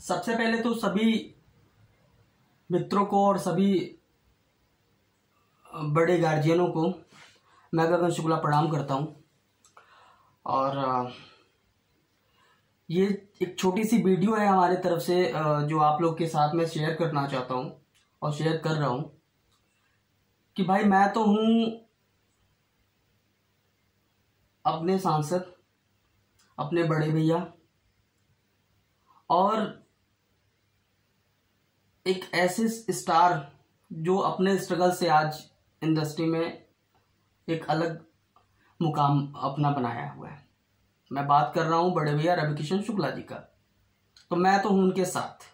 सबसे पहले तो सभी मित्रों को और सभी बड़े गार्जियनों को मैं गगन शुक्ला प्रणाम करता हूँ। और ये एक छोटी सी वीडियो है हमारे तरफ से जो आप लोग के साथ में शेयर करना चाहता हूँ और शेयर कर रहा हूँ कि भाई मैं तो हूँ अपने सांसद, अपने बड़े भैया और एक ऐसे स्टार जो अपने स्ट्रगल से आज इंडस्ट्री में एक अलग मुकाम अपना बनाया हुआ है। मैं बात कर रहा हूं बड़े भैया रवि किशन शुक्ला जी का। तो मैं तो हूं उनके साथ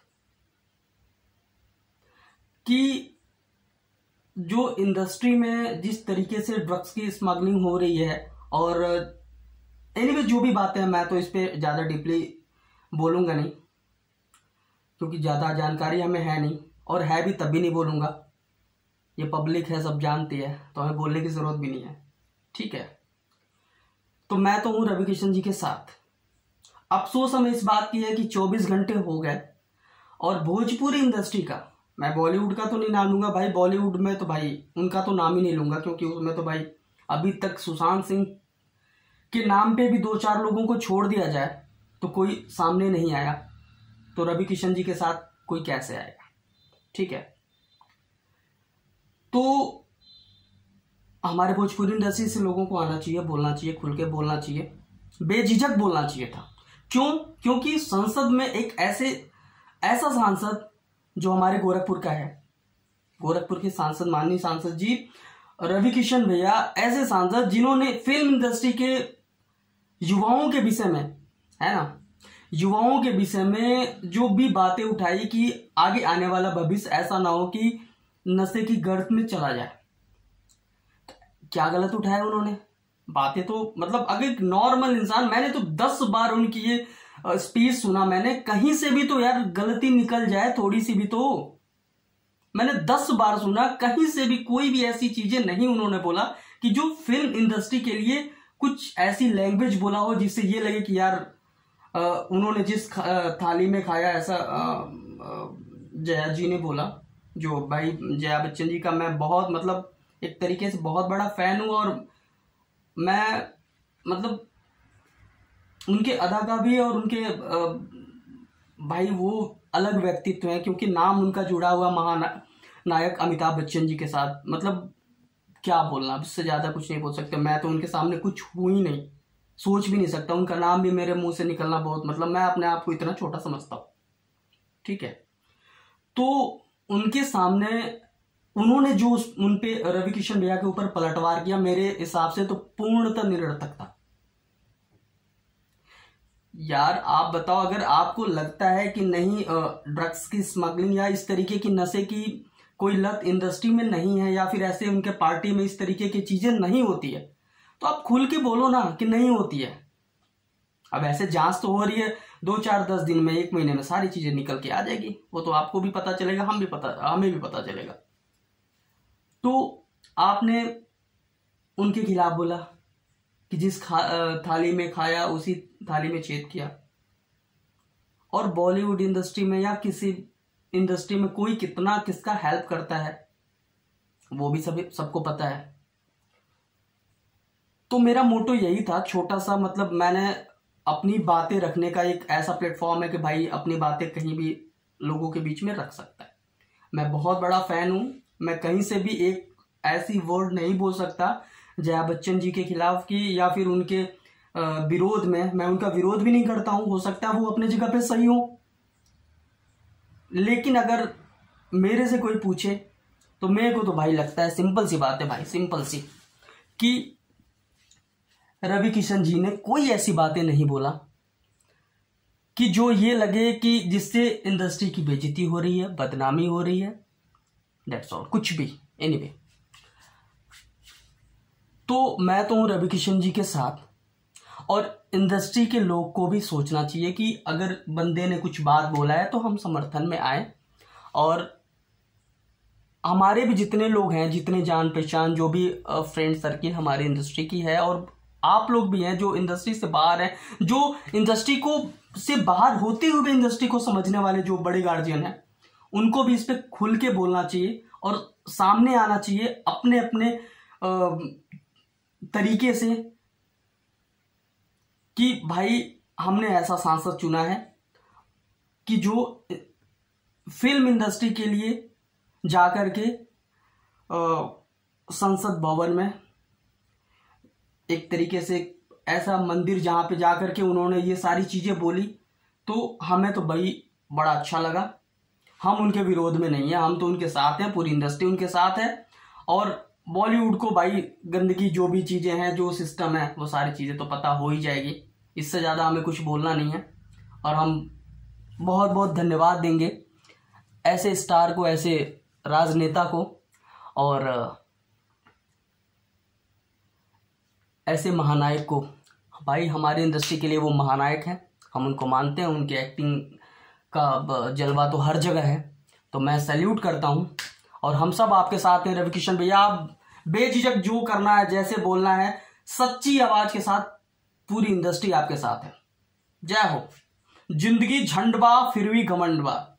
कि जो इंडस्ट्री में जिस तरीके से ड्रग्स की स्मगलिंग हो रही है और एनीवे जो भी बातें हैं मैं तो इस पे ज़्यादा डीपली बोलूँगा नहीं क्योंकि ज़्यादा जानकारी हमें है नहीं, और है भी तब भी नहीं बोलूँगा। ये पब्लिक है, सब जानती है, तो हमें बोलने की ज़रूरत भी नहीं है। ठीक है, तो मैं तो हूँ रवि किशन जी के साथ। अफसोस हमें इस बात की है कि 24 घंटे हो गए और भोजपुरी इंडस्ट्री का, मैं बॉलीवुड का तो नहीं नाम लूँगा भाई, बॉलीवुड में तो भाई उनका तो नाम ही नहीं लूँगा क्योंकि उसमें तो भाई अभी तक सुशांत सिंह के नाम पे भी 2-4 लोगों को छोड़ दिया जाए तो कोई सामने नहीं आया, तो रवि किशन जी के साथ कोई कैसे आएगा। ठीक है, तो हमारे भोजपुरी इंडस्ट्री से लोगों को आना चाहिए, बोलना चाहिए, खुल के बोलना चाहिए, बेझिझक बोलना चाहिए था। क्यों? क्योंकि संसद में एक ऐसा सांसद जो हमारे गोरखपुर का है, गोरखपुर के सांसद, माननीय सांसद जी रवि किशन भैया, ऐसे सांसद जिन्होंने फिल्म इंडस्ट्री के युवाओं के विषय में, है ना, युवाओं के विषय में जो भी बातें उठाई कि आगे आने वाला भविष्य ऐसा ना हो कि नशे की गर्त में चला जाए। क्या गलत उठाया उन्होंने बातें? तो मतलब अगर एक नॉर्मल इंसान, मैंने तो 10 बार उनकी ये स्पीच सुना, मैंने कहीं से भी तो यार गलती निकल जाए थोड़ी सी भी, तो मैंने 10 बार सुना, कहीं से भी कोई भी ऐसी चीजें नहीं उन्होंने बोला कि जो फिल्म इंडस्ट्री के लिए कुछ ऐसी लैंग्वेज बोला हो जिससे ये लगे कि यार उन्होंने जिस थाली में खाया, ऐसा जया जी ने बोला। जो भाई जया बच्चन जी का मैं बहुत, मतलब एक तरीके से बहुत बड़ा फैन हूँ, और मैं मतलब उनके अदा का भी, और उनके भाई वो अलग व्यक्तित्व है क्योंकि नाम उनका जुड़ा हुआ महानायक अमिताभ बच्चन जी के साथ। मतलब क्या बोलना, इससे ज़्यादा कुछ नहीं बोल सकते। मैं तो उनके सामने कुछ हूँ ही नहीं, सोच भी नहीं सकता। उनका नाम भी मेरे मुंह से निकलना बहुत, मतलब मैं अपने आप को इतना छोटा समझता हूँ। ठीक है, तो उनके सामने उन्होंने जो उन पे रवि किशन भैया के ऊपर पलटवार किया, मेरे हिसाब से तो पूर्णतः निरर्थक था। यार आप बताओ, अगर आपको लगता है कि नहीं ड्रग्स की स्मगलिंग या इस तरीके की नशे की कोई लत इंडस्ट्री में नहीं है, या फिर ऐसे उनके पार्टी में इस तरीके की चीजें नहीं होती है, तो आप खुल के बोलो ना कि नहीं होती है। अब ऐसे जांच तो हो रही है, 2-4-10 दिन में, 1 महीने में सारी चीजें निकल के आ जाएगी। वो तो आपको भी पता चलेगा, हमें भी पता चलेगा। तो आपने उनके खिलाफ बोला कि जिस थाली में खाया उसी थाली में छेद किया। और बॉलीवुड इंडस्ट्री में या किसी इंडस्ट्री में कोई कितना किसका हेल्प करता है वो भी सबको पता है। तो मेरा मोटो यही था, छोटा सा, मतलब मैंने अपनी बातें रखने का एक ऐसा प्लेटफॉर्म है कि भाई अपनी बातें कहीं भी लोगों के बीच में रख सकता है। मैं बहुत बड़ा फैन हूं, मैं कहीं से भी एक ऐसी वर्ड नहीं बोल सकता जया बच्चन जी के खिलाफ की, या फिर उनके विरोध में। मैं उनका विरोध भी नहीं करता हूं, हो सकता है वो अपने जगह पे सही हो, लेकिन अगर मेरे से कोई पूछे तो मेरे को तो भाई लगता है, सिंपल सी बात है भाई, सिंपल सी, कि रवि किशन जी ने कोई ऐसी बातें नहीं बोला कि जो ये लगे कि जिससे इंडस्ट्री की बेइज्जती हो रही है, बदनामी हो रही है, दैट्स ऑल, कुछ भी। एनीवे, तो मैं तो हूं रवि किशन जी के साथ, और इंडस्ट्री के लोग को भी सोचना चाहिए कि अगर बंदे ने कुछ बात बोला है तो हम समर्थन में आए। और हमारे भी जितने लोग हैं, जितने जान पहचान, जो भी फ्रेंड सर्किल हमारी इंडस्ट्री की है, और आप लोग भी हैं जो इंडस्ट्री से बाहर हैं, जो इंडस्ट्री को से बाहर होते हुए इंडस्ट्री को समझने वाले जो बड़े गार्जियन हैं, उनको भी इस पे खुल के बोलना चाहिए और सामने आना चाहिए अपने अपने तरीके से कि भाई हमने ऐसा सांसद चुना है कि जो फिल्म इंडस्ट्री के लिए जाकर के संसद भवन में एक तरीके से ऐसा मंदिर जहां पे जाकर के उन्होंने ये सारी चीजें बोली, तो हमें तो भाई बड़ा अच्छा लगा। हम उनके विरोध में नहीं है, हम तो उनके साथ हैं, पूरी इंडस्ट्री उनके साथ है। और बॉलीवुड को भाई गंदगी जो भी चीजें हैं, जो सिस्टम है, वो सारी चीजें तो पता हो ही जाएगी। इससे ज्यादा हमें कुछ बोलना नहीं है। और हम बहुत बहुत धन्यवाद देंगे ऐसे स्टार को, ऐसे राजनेता को, और ऐसे महानायक को। भाई हमारी इंडस्ट्री के लिए वो महानायक हैं, हम उनको मानते हैं। उनके एक्टिंग का जलवा तो हर जगह है, तो मैं सैल्यूट करता हूं। और हम सब आपके साथ हैं। रविकिशन भैया, आप बेझिझक जो करना है, जैसे बोलना है, सच्ची आवाज के साथ, पूरी इंडस्ट्री आपके साथ है। जय हो। जिंदगी झंडबा फिर भी घमंडबा।